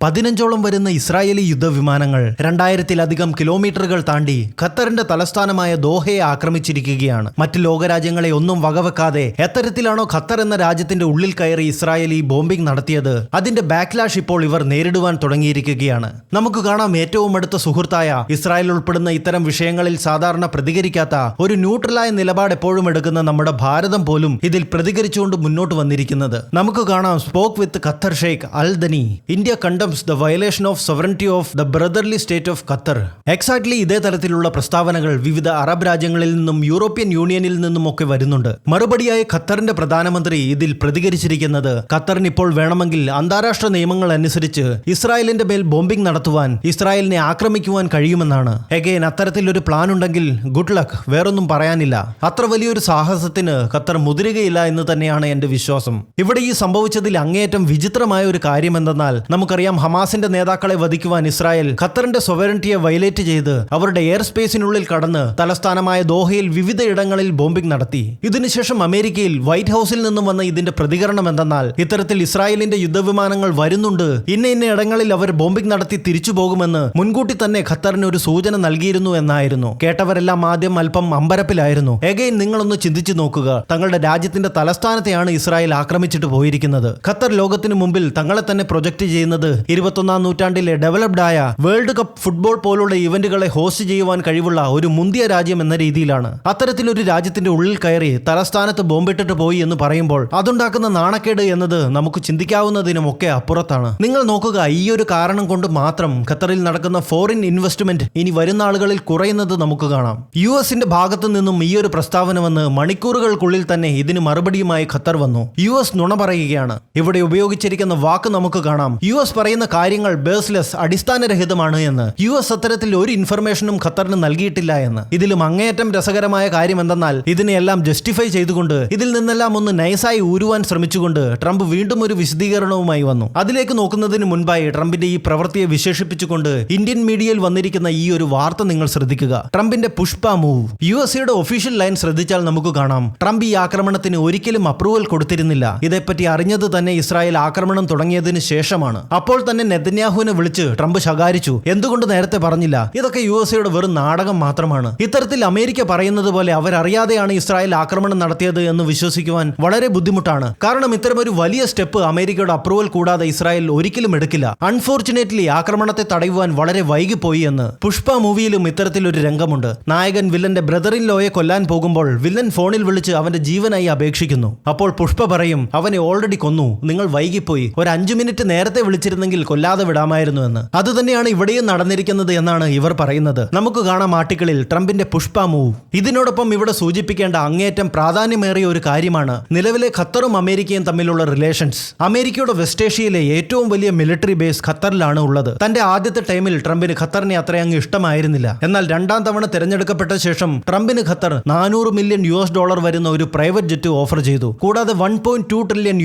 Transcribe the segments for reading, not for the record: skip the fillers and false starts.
15ഓളം വരുന്ന ഇസ്രായേലി യുദ്ധവിമാനങ്ങൾ 2000-ലധികം കിലോമീറ്ററുകൾ താണ്ടി ഖത്തറിന്റെ തലസ്ഥാനമായ ദോഹയെ ആക്രമിച്ചിരിക്കുകയാണ്. മറ്റ് ലോകരാജ്യങ്ങളെ ഒന്നും വകവെക്കാതെ എത്തരത്തിലാണോ ഖത്തർ എന്ന രാജ്യത്തിന്റെ ഉള്ളിൽ കയറി ഇസ്രായേലി ബോംബിംഗ് നടത്തിയത്, അതിന്റെ ബാക്ക്ലാഷ് ഇപ്പോൾ ഇവർ നേരിടുവാൻ തുടങ്ങിയിരിക്കുകയാണ്. നമുക്ക് കാണാം, ഏറ്റവും അടുത്ത സുഹൃത്തായ ഇസ്രായേൽ ഉൾപ്പെടുന്ന ഇത്തരം വിഷയങ്ങളിൽ സാധാരണ പ്രതികരിക്കാത്ത ഒരു ന്യൂട്രലായ നിലപാട് എപ്പോഴും എടുക്കുന്ന നമ്മുടെ ഭാരതം പോലും ഇതിൽ പ്രതികരിച്ചുകൊണ്ട് മുന്നോട്ട് വന്നിരിക്കുന്നത്. നമുക്ക് കാണാം, spoke with Qatar sheikh Al Thani, India condemns the violation of sovereignty of the brotherly state of Qatar. Exactly ഇതേ തരത്തിലുള്ള പ്രസ്താവനകൾ വിവിധ അറബ് രാജ്യങ്ങളിൽ നിന്നും യൂറോപ്യൻ യൂണിയനിൽ നിന്നും ഒക്കെ വരുന്നുണ്ട്. മറുപടിയായി ഖത്തറിന്റെ പ്രധാനമന്ത്രി ഇതിൽ പ്രതികരിച്ചിരിക്കുന്നത്, ഖത്തറിന് ഇപ്പോൾ വേണമെങ്കിൽ അന്താരാഷ്ട്ര നിയമങ്ങൾ അനുസരിച്ച് ഇസ്രായേലിന്റെ മേൽ ബോംബിംഗ് നടത്തുവാൻ, ഇസ്രായേലിനെ ആക്രമിക്കുവാൻ കഴിയുമെന്നാണ്. എഗെയിൻ, അത്തരത്തിലൊരു പ്ലാൻ ഉണ്ടെങ്കിൽ ഗുഡ് ലക്ക്, വേറൊന്നും പറയാനില്ല. അത്ര വലിയൊരു സാഹസത്തിന് ഖത്തർ മുതിരുകയില്ല എന്ന് തന്നെയാണ് എന്റെ വിശ്വാസം. ഇവിടെ ഈ സംഭവിച്ചതിൽ അങ്ങേയറ്റം വിചിത്രമായ ഒരു കാര്യം എന്തെന്നാൽ, നമുക്കറിയാം, ഹമാസിന്റെ നേതാക്കളെ വധിക്കുവാൻ ഇസ്രായേൽ ഖത്തറിന്റെ സൊവറിറ്റിയെ വയലേറ്റ് ചെയ്ത് അവരുടെ എയർ സ്പേസിനുള്ളിൽ കടന്ന് തലസ്ഥാനമായ ദോഹയിൽ വിവിധ ഇടങ്ങളിൽ ബോംബിംഗ് നടത്തി. ഇതിനുശേഷം അമേരിക്കയിൽ വൈറ്റ് ഹൌസിൽ നിന്നും വന്ന ഇതിന്റെ പ്രതികരണം എന്തെന്നാൽ, ഇത്തരത്തിൽ ഇസ്രായേലിന്റെ യുദ്ധവിമാനങ്ങൾ വരുന്നുണ്ട്, ഇന്ന ഇടങ്ങളിൽ അവർ ബോംബിംഗ് നടത്തി തിരിച്ചു പോകുമെന്ന് മുൻകൂട്ടി തന്നെ ഖത്തറിന് ഒരു സൂചന നൽകിയിരുന്നു എന്നായിരുന്നു. കേട്ടവരെല്ലാം ആദ്യം അല്പം അമ്പരപ്പിലായിരുന്നു. എഗെയിൻ, നിങ്ങളൊന്ന് ചിന്തിച്ചു നോക്കുക, തങ്ങളുടെ രാജ്യത്തിന്റെ തലസ്ഥാനത്തെയാണ് ഇസ്രായേൽ ആക്രമിച്ചിട്ട് പോയിരിക്കുന്നത്. ഖത്തർ ലോകത്തിന് മുമ്പിൽ തങ്ങളെ തന്നെ പ്രൊജക്ട് ചെയ്യുന്നത് 21ാം നൂറ്റാണ്ടിലെ ഡെവലപ്ഡ് ആയ വേൾഡ് കപ്പ് ഫുട്ബോൾ പോലുള്ള ഇവന്റുകളെ ഹോസ്റ്റ് ചെയ്യുവാൻ കഴിവുള്ള ഒരു മുന്തിയ രാജ്യം എന്ന രീതിയിലാണ്. അത്തരത്തിലൊരു രാജ്യത്തിന്റെ ഉള്ളിൽ കയറി തലസ്ഥാനത്ത് ബോംബിട്ടിട്ട് പോയി എന്ന് പറയുമ്പോൾ അതുണ്ടാക്കുന്ന നാണക്കേട് എന്നത് നമുക്ക് ചിന്തിക്കാവുന്നതിനുമൊക്കെ അപ്പുറത്താണ്. നിങ്ങൾ നോക്കുക, ഈ ഒരു കാരണം കൊണ്ട് മാത്രം ഖത്തറിൽ നടക്കുന്ന ഫോറിൻ ഇൻവെസ്റ്റ്മെന്റ് ഇനി വരുന്ന ആളുകളിൽ കുറയുന്നത് നമുക്ക് കാണാം. US-ന്റെ ഭാഗത്തു നിന്നും ഈ ഒരു പ്രസ്താവന വന്ന് മണിക്കൂറുകൾക്കുള്ളിൽ തന്നെ ഇതിന് മറുപടിയുമായി ഖത്തർ വന്നു. US നുണ പറയുകയാണ്. ഇവിടെ ഉപയോഗിച്ചിരിക്കുന്ന വാക്ക് നമുക്ക് കാണാം, US പറയുന്ന കാര്യങ്ങൾ ബേസ്ലെസ്, അടിസ്ഥാനരഹിതമാണ് എന്ന്. US അത്തരത്തിൽ ഒരു ഇൻഫർമേഷനും ഖത്തറിന് നൽകിയിട്ടില്ല എന്ന്. ഇതിലും അങ്ങേയറ്റം രസകരമായ കാര്യം എന്തെന്നാൽ, ഇതിനെല്ലാം ജസ്റ്റിഫൈ ചെയ്തുകൊണ്ട്, ഇതിൽ നിന്നെല്ലാം ഒന്ന് നൈസായി ഊരുവാൻ ശ്രമിച്ചുകൊണ്ട് ട്രംപ് വീണ്ടും ഒരു വിശദീകരണവുമായി വന്നു. അതിലേക്ക് നോക്കുന്നതിന് മുൻപായി ട്രംപിന്റെ ഈ പ്രവൃത്തിയെ വിശേഷിപ്പിച്ചുകൊണ്ട് ഇന്ത്യൻ മീഡിയയിൽ വന്നിരിക്കുന്ന ഈ ഒരു വാർത്ത നിങ്ങൾ ശ്രദ്ധിക്കുക. ട്രംപിന്റെ പുഷ്പ മൂവ്. USA-യുടെ ഒഫീഷ്യൽ ലൈൻ ശ്രദ്ധിച്ചാൽ നമുക്ക് കാണാം, ട്രംപ് ഈ ആക്രമണത്തിന് ഒരിക്കലും അപ്രൂവൽ കൊടുത്തിരുന്നില്ല. ഇതേപ്പറ്റി അറിഞ്ഞത് തന്നെ ഇസ്രായേൽ ആക്രമണം തുടങ്ങിയതിന് ശേഷമാണ്. അപ്പോൾ തന്നെ നെതന്യാഹുവിനെ വിളിച്ച് ട്രംപ് ശകാരിച്ചു, എന്തുകൊണ്ട് നേരത്തെ പറഞ്ഞില്ല? ഇതൊക്കെ USA-യുടെ വെറും നാടകം മാത്രമാണ്. ഇത്തരത്തിൽ അമേരിക്ക പറയുന്നത് പോലെ അവരറിയാതെയാണ് ഇസ്രായേൽ ആക്രമണം നടത്തിയത് എന്ന് വിശ്വസിക്കുവാൻ വളരെ ബുദ്ധിമുട്ടാണ്. കാരണം ഇത്തരമൊരു വലിയ സ്റ്റെപ്പ് അമേരിക്കയുടെ അപ്രൂവൽ കൂടാതെ ഇസ്രായേൽ ഒരിക്കലും എടുക്കില്ല. അൺഫോർച്ചുനേറ്റ്ലി ആക്രമണത്തെ തടയുവാൻ വളരെ വൈകിപ്പോയി എന്ന്. പുഷ്പ മൂവിയിലും ഇത്തരത്തിലൊരു രംഗമുണ്ട്. നായകൻ വില്ലന്റെ ബ്രദർ ഇൻ ലോയെ കൊല്ലാൻ പോകുമ്പോൾ വില്ലൻ ഫോണിൽ വിളിച്ച് അവന്റെ ജീവനായി അപേക്ഷിക്കുന്നു. അപ്പോൾ പുഷ്പ പറയും, അവനെ ഓൾറെഡി കൊന്നു, നിങ്ങൾ വൈകിപ്പോയി, ഒരു 5 മിനിറ്റ് നേരത്തെ വിളിച്ചിരുന്നെങ്കിൽ കൊല്ലാതെ വിടാമായിരുന്നു എന്ന്. അതുതന്നെയാണ് ഇവിടെയും നടന്നിരിക്കുന്നത് എന്നാണ് ഇവർ പറയുന്നത്. നമുക്ക് കാണാം ആർട്ടിക്കിളിൽ ട്രംപിന്റെ പുഷ്പ മൂവ്. ഇതിനോടൊപ്പം ഇവിടെ സൂചിപ്പിക്കേണ്ട അങ്ങേയറ്റം പ്രാധാന്യമേറിയ ഒരു കാര്യമാണ് നിലവിലെ ഖത്തറും അമേരിക്കയും തമ്മിലുള്ള റിലേഷൻസ്. അമേരിക്കയുടെ വെസ്റ്റ് ഏഷ്യയിലെ ഏറ്റവും വലിയ മിലിറ്ററി ബേസ് ഖത്തറിലാണ് ഉള്ളത്. തന്റെ ആദ്യത്തെ ടൈമിൽ ട്രംപിന് ഖത്തറിനെ അത്രയങ്ങ് ഇഷ്ടമായിരുന്നില്ല. എന്നാൽ 2ാം തവണ തിരഞ്ഞെടുക്കപ്പെട്ട ശേഷം ട്രംപിന് ഖത്തർ $400 മില്യൺ വരുന്ന ഒരു പ്രൈവറ്റ് ജെറ്റ് ഓഫർ ചെയ്തു. കൂടാതെ $1.2 ട്രില്യൺ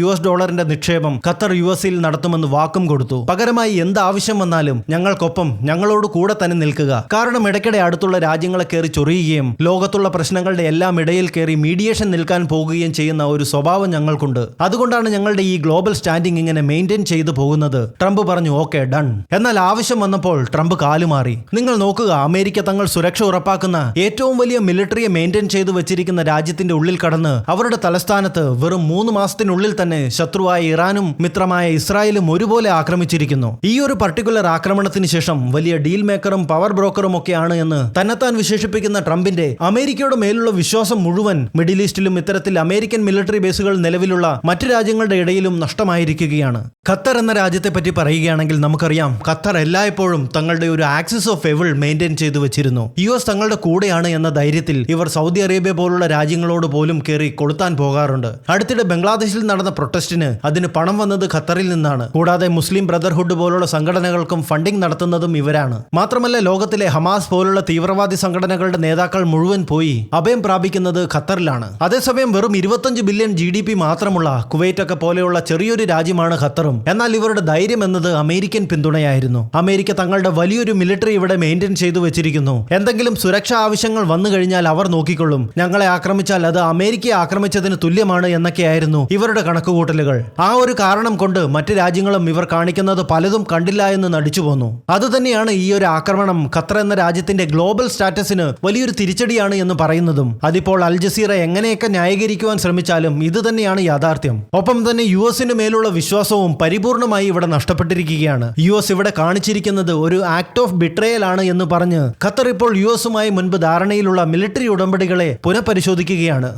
നിക്ഷേപം ഖത്തർ US-ൽ നടത്തുമെന്ന് വാക്കും കൊടുത്തു. പകരമായി എന്ത് ആവശ്യം വന്നാലും ഞങ്ങൾക്കൊപ്പം, ഞങ്ങളോട് കൂടെ തന്നെ നിൽക്കുക. കാരണം ഇടയ്ക്കിടെ അടുത്തുള്ള രാജ്യങ്ങളെ കയറി ചൊറിയുകയും ലോകത്തുള്ള പ്രശ്നങ്ങളുടെ എല്ലാം ഇടയിൽ കയറി മീഡിയേഷൻ നിൽക്കാൻ പോകുകയും ചെയ്യുന്ന ഒരു സ്വഭാവം ഞങ്ങൾക്കുണ്ട്. അതുകൊണ്ടാണ് ഞങ്ങളുടെ ഈ ഗ്ലോബൽ സ്റ്റാൻഡിംഗ് ഇങ്ങനെ മെയിൻറ്റെയിൻ ചെയ്തു പോകുന്നത്. ട്രംപ് പറഞ്ഞു, ഓക്കെ ഡൺ. എന്നാൽ ആവശ്യം വന്നപ്പോൾ ട്രംപ് കാലുമാറി. നിങ്ങൾ നോക്കുക, അമേരിക്ക തങ്ങൾ സുരക്ഷ ഉറപ്പാക്കുന്ന ഏറ്റവും വലിയ മിലിറ്ററിയെ മെയിൻറ്റെയിൻ ചെയ്തു വെച്ചിരിക്കുന്ന രാജ്യത്തിന്റെ ഉള്ളിൽ കടന്ന് അവരുടെ തലസ്ഥാനത്ത് വെറും 3 മാസത്തിനുള്ളിൽ തന്നെ ശത്രുവായ ഇറാനും മിത്രമായ ഇസ്രായേലും ഒരുപോലെ ആക്രമിച്ചിരിക്കുന്നു. ഈ ഒരു പർട്ടിക്കുലർ ആക്രമണത്തിന് ശേഷം വലിയ ഡീൽ മേക്കറും പവർ ബ്രോക്കറും ഒക്കെയാണ് എന്ന് തന്നെത്താൻ വിശേഷിപ്പിക്കുന്ന ട്രംപിന്റെ അമേരിക്കയുടെ മേലുള്ള വിശ്വാസം മുഴുവൻ മിഡിൽ ഈസ്റ്റിലും ഇത്തരത്തിൽ അമേരിക്കൻ മിലിറ്ററി ബേസുകൾ നിലവിലുള്ള മറ്റു രാജ്യങ്ങളുടെ ഇടയിലും നഷ്ടമായിരിക്കുകയാണ്. ഖത്തർ എന്ന രാജ്യത്തെ പറ്റി പറയുകയാണെങ്കിൽ നമുക്കറിയാം, ഖത്തർ എല്ലായ്പ്പോഴും തങ്ങളുടെ ഒരു ആക്സിസ് ഓഫ് എവിൾ മെയിൻറ്റെയിൻ ചെയ്തു വെച്ചിരുന്നു. US തങ്ങളുടെ കൂടെയാണ് എന്ന ധൈര്യത്തിൽ ഇവർ സൗദി അറേബ്യ പോലുള്ള രാജ്യങ്ങളോട് പോലും കയറി കൊളുത്താൻ പോകാറുണ്ട്. അടുത്തിടെ ബംഗ്ലാദേശിൽ നടന്ന പ്രൊട്ടസ്റ്റിന് അതിന് പണം വന്നത് ഖത്തറിൽ നിന്നാണ്. കൂടാതെ മുസ്ലിം ബ്രദർഹുഡ് പോലുള്ള സംഘടനകൾക്കും ഫണ്ടിംഗ് നടത്തുന്നതും ഇവരാണ്. മാത്രമല്ല, ലോകത്തിലെ ഹമാസ് പോലുള്ള തീവ്രവാദി സംഘടനകളുടെ നേതാക്കൾ മുഴുവൻ പോയി അഭയം പ്രാപിക്കുന്നത് ഖത്തറിലാണ്. അതേസമയം വെറും 25 ബില്യൺ GDP മാത്രമുള്ള കുവൈറ്റ് ഒക്കെ പോലെയുള്ള ചെറിയൊരു രാജ്യമാണ് ഖത്തറും. എന്നാൽ ഇവരുടെ ധൈര്യം എന്നത് അമേരിക്കൻ പിന്തുണയായിരുന്നു. അമേരിക്ക തങ്ങളുടെ വലിയൊരു മിലിറ്ററി ഇവിടെ മെയിൻറ്റെയിൻ ചെയ്തു വെച്ചിരിക്കുന്നു. എന്തെങ്കിലും സുരക്ഷാ ആവശ്യങ്ങൾ വന്നു കഴിഞ്ഞാൽ അവർ നോക്കിക്കൊള്ളും. ഞങ്ങളെ ആക്രമിച്ചാൽ അത് അമേരിക്കയെ ആക്രമിച്ചതിന് തുല്യമാണ് എന്നൊക്കെയായിരുന്നു ഇവരുടെ കണക്കുകൂട്ടലുകൾ. ആ ഒരു കാരണം കൊണ്ട് മറ്റ് രാജ്യങ്ങളും ഇവർ കാണിക്കുന്ന എന്നത് പലതും കണ്ടില്ല എന്ന് നടിച്ചു പോന്നു. അതുതന്നെയാണ് ഈ ഒരു ആക്രമണം ഖത്തർ എന്ന രാജ്യത്തിന്റെ ഗ്ലോബൽ സ്റ്റാറ്റസിന് വലിയൊരു തിരിച്ചടിയാണ് എന്ന് പറയുന്നതും. അതിപ്പോൾ അൽ ജസീറ എങ്ങനെയൊക്കെ ന്യായീകരിക്കുവാൻ ശ്രമിച്ചാലും ഇത് തന്നെയാണ് യാഥാർത്ഥ്യം. ഒപ്പം തന്നെ US മേലുള്ള വിശ്വാസവും പരിപൂർണമായി ഇവിടെ നഷ്ടപ്പെട്ടിരിക്കുകയാണ്. US ഇവിടെ കാണിച്ചിരിക്കുന്നത് ഒരു ആക്ട് ഓഫ് ബിട്രയൽ ആണ് എന്ന് പറഞ്ഞ് ഖത്തർ ഇപ്പോൾ US മുൻപ് ധാരണയിലുള്ള മിലിറ്ററി ഉടമ്പടികളെ പുനഃപരിശോധിക്കുകയാണ്.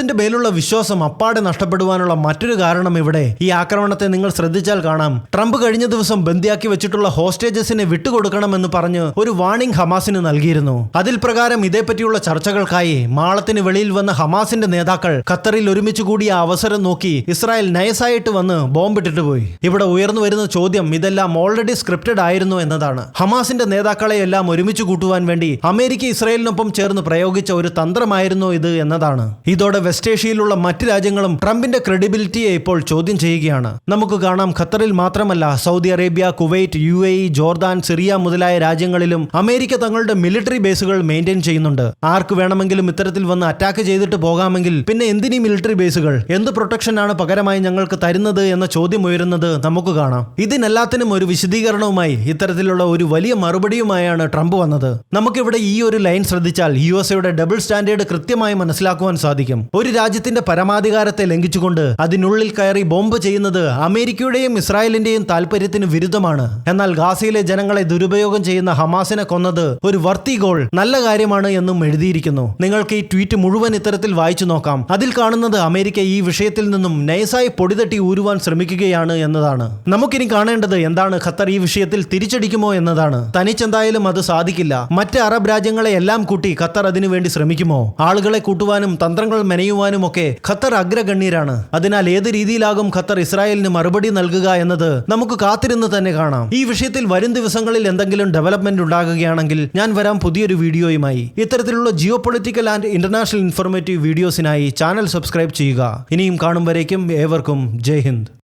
ന്റെ മേലുള്ള വിശ്വാസം അപ്പാടെ നഷ്ടപ്പെടുവാനുള്ള മറ്റൊരു കാരണം ഇവിടെ ഈ ആക്രമണത്തെ നിങ്ങൾ ശ്രദ്ധിച്ചാൽ കാണാം. ട്രംപ് കഴിഞ്ഞ ദിവസം ബന്ദിയാക്കി വെച്ചിട്ടുള്ള ഹോസ്റ്റേജസിനെ വിട്ടുകൊടുക്കണമെന്ന് പറഞ്ഞ് ഒരു വാർണിംഗ് ഹമാസിന് നൽകിയിരുന്നു. അതിൽ പ്രകാരം ഇതേപ്പറ്റിയുള്ള ചർച്ചകൾക്കായി മാളത്തിന് വെളിയിൽ വന്ന ഹമാസിന്റെ നേതാക്കൾ ഖത്തറിൽ ഒരുമിച്ച് കൂടിയ അവസരം നോക്കി ഇസ്രായേൽ നയസായിട്ട് വന്ന് ബോംബിട്ടിട്ട് പോയി. ഇവിടെ ഉയർന്നു വരുന്ന ചോദ്യം ഇതെല്ലാം ഓൾറെഡി സ്ക്രിപ്റ്റഡ് ആയിരുന്നു എന്നതാണ്. ഹമാസിന്റെ നേതാക്കളെ എല്ലാം ഒരുമിച്ച് കൂട്ടുവാൻ വേണ്ടി അമേരിക്ക ഇസ്രായേലിനൊപ്പം ചേർന്ന് പ്രയോഗിച്ച ഒരു തന്ത്രമായിരുന്നു ഇത് എന്നതാണ്. ഇതോടെ വെസ്റ്റ് ഏഷ്യയിലുള്ള മറ്റ് രാജ്യങ്ങളും ട്രംപിന്റെ ക്രെഡിബിലിറ്റിയെ ഇപ്പോൾ ചോദ്യം ചെയ്യുകയാണ്. നമുക്ക് കാണാം ഖത്തറിൽ മാത്രമല്ല Saudi Arabia, Kuwait, UAE, Jordan, Syria മുതലായ രാജ്യങ്ങളിലും അമേരിക്ക തങ്ങളുടെ മിലിറ്ററി ബേസുകൾ മെയിൻറ്റെയിൻ ചെയ്യുന്നുണ്ട്. ആർക്ക് വേണമെങ്കിലും ഇത്തരത്തിൽ വന്ന് അറ്റാക്ക് ചെയ്തിട്ട് പോകാമെങ്കിൽ പിന്നെ എന്തിനീ മിലിറ്ററി ബേസുകൾ? എന്ത് പ്രൊട്ടക്ഷൻ ആണ് പകരമായി ഞങ്ങൾക്ക് തരുന്നത് എന്ന ചോദ്യം ഉയരുന്നത് നമുക്ക് കാണാം. ഇതിനെല്ലാത്തിനും ഒരു വിശദീകരണവുമായി ഇത്തരത്തിലുള്ള ഒരു വലിയ മറുപടിയുമായാണ് ട്രംപ് വന്നത്. നമുക്കിവിടെ ഈ ഒരു ലൈൻ ശ്രദ്ധിച്ചാൽ USA ഡബിൾ സ്റ്റാൻഡേർഡ് കൃത്യമായി മനസ്സിലാക്കുവാൻ സാധിക്കും. ഒരു രാജ്യത്തിന്റെ പരമാധികാരത്തെ ലംഘിച്ചുകൊണ്ട് അതിനുള്ളിൽ കയറി ബോംബ് ചെയ്യുന്നത് അമേരിക്കയുടെയും ഇസ്രായേലിന്റെയും താല്പര്യത്തിന് വിരുദ്ധമാണ്. എന്നാൽ ഗാസയിലെ ജനങ്ങളെ ദുരുപയോഗം ചെയ്യുന്ന ഹമാസിനെ കൊന്നത് ഒരു വർത്തി ഗോൾ, നല്ല കാര്യമാണ് എന്നും എഴുതിയിരിക്കുന്നു. നിങ്ങൾക്ക് ഈ ട്വീറ്റ് മുഴുവൻ ഇത്തരത്തിൽ വായിച്ചു നോക്കാം. അതിൽ കാണുന്നത് അമേരിക്ക ഈ വിഷയത്തിൽ നിന്നും നൈസായി പൊടിതട്ടി ഊരുവാൻ ശ്രമിക്കുകയാണ് എന്നതാണ്. നമുക്കിനി കാണേണ്ടത് എന്താണ്, ഖത്തർ ഈ വിഷയത്തിൽ തിരിച്ചടിക്കുമോ എന്നതാണ്. തനിച്ചെന്തായാലും അത് സാധിക്കില്ല. മറ്റ് അറബ് രാജ്യങ്ങളെ എല്ലാം കൂട്ടി ഖത്തർ അതിനുവേണ്ടി ശ്രമിക്കുമോ? ആളുകളെ കൂട്ടുവാനും തന്ത്രങ്ങൾ മെനയുവാനും ഒക്കെ ഖത്തർ അഗ്രഗണ്യരാണ്. അതിനാൽ ഏത് രീതിയിലാകും ഖത്തർ ഇസ്രായേലിന് മറുപടി നൽകുക എന്നത് നമുക്ക് കാത്തിരുന്ന് തന്നെ കാണാം. ഈ വിഷയത്തിൽ വരും ദിവസങ്ങളിൽ എന്തെങ്കിലും ഡെവലപ്മെന്റ് ഉണ്ടാകുകയാണെങ്കിൽ ഞാൻ വരാം പുതിയൊരു വീഡിയോയുമായി. ഇത്തരത്തിലുള്ള geopolitical and international informative വീഡിയോസിനായി ചാനൽ സബ്സ്ക്രൈബ് ചെയ്യുക. ഇനിയും കാണും വരേക്കും ഏവർക്കും ജയ് ഹിന്ദ്.